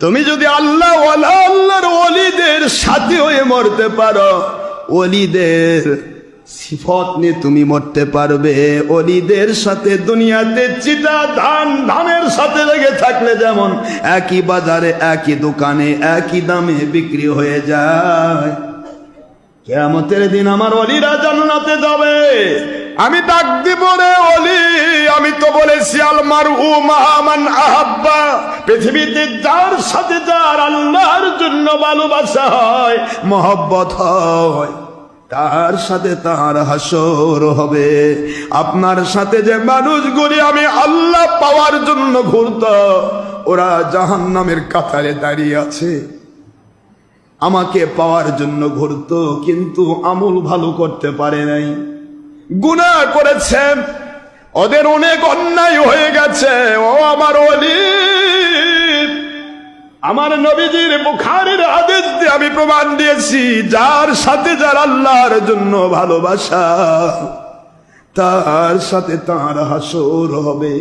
তুমি যদি আল্লাহর ওলিদের সাথে হয়ে মরতে পারো, ওলিদের সিফত নিয়ে তুমি মরতে পারবে। ওলিদের সাথে দুনিয়াতে চিটা ধানের সাথে লেগে থাকলে যেমন একই বাজারে একই দোকানে একই দামে বিক্রি হয়ে যায়, কিয়ামতের দিন আমার ওলিরা জান্নাতে যাবে। আমি ডাক দিব রে ওলি, আমি তো বলেছি আল মারউ মাআ মান আহাব্বা, পৃথিবীতে যার সাথে যার আল্লাহর জন্য ভালোবাসা হয়, মহব্বত হয়, তার সাথে তার হাসর হবে। আপনার সাথে যে মানুষগুলি আমি আল্লাহ পাওয়ার জন্য ঘুরত, ওরা জাহান্নামের কাতারে দাঁড়িয়ে আছে। আমাকে পাওয়ার জন্য ঘুরত, কিন্তু আমল ভালো করতে পারে নাই, গুনাহ করেছে, ওদের অনেক অন্যায় হয়ে গেছে। ও আমার ওলি, আমার নবীজির বুখারীর হাদিস দিয়ে আমি প্রমাণ দিয়েছি, যার সাথে যার আল্লাহর জন্য ভালোবাসা, তার সাথে তার হাসর হবে।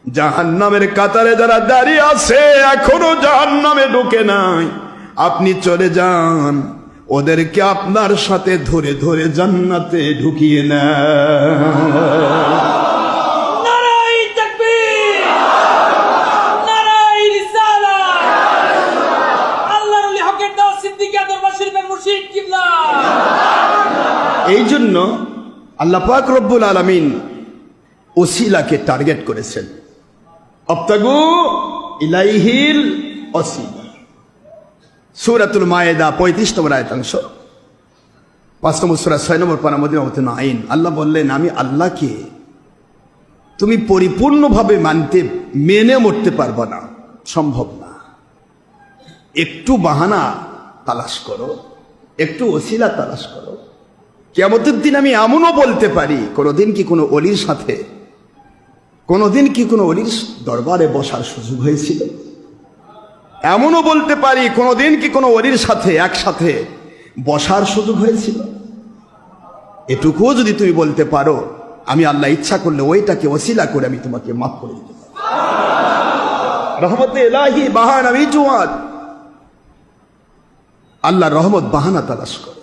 জাহান্নামের কাতারে যারা দাঁড়িয়ে আছে, এখনো জাহান্নামে ঢুকে নাই, আপনি চলে যান, ওদেরকে আপনার সাথে ধরে ধরে জান্নাতে ঢুকিয়ে নেন। এই জন্য আল্লাহ পাক রব্বুল আলামিন ওসিলাকে টার্গেট করেছেন। আবতাগু ইলাইহিল ওসিলা, সূরাতুল মায়েদা 35 নম্বর আয়াতাংশ, 5 নম্বর সূরা 6 নম্বর পারা মদিনাতুন আইন। আল্লাহ বললেন, আমি আল্লাহকে তুমি পরিপূর্ণভাবে মেনে মরতে পারবে না, সম্ভব না। একটু বাহানা তালাশ করো, একটু ওসিলা তালাশ করো। কিয়ামতের দিন আমি এমনও বলতে পারি, কোনোদিন কি কোনো ওলির সাথে, কোনোদিন কি কোনো ওলির দরবারে বসার সুযোগ হয়েছিল? এমনও বলতে পারি, কোনোদিন কি কোনো ওলির সাথে একসাথে বসার সুযোগ হয়েছিল? এটুকুও যদি তুমি বলতে পারো, আমি আল্লাহ ইচ্ছা করলে ওইটাকে ওসিলা করে আমি তোমাকে মাফ করে দিতে পারি। রহমতে ইলাহি বাহানা মিজুয়াদ, আল্লাহর রহমত বাহানা তালাশ করে।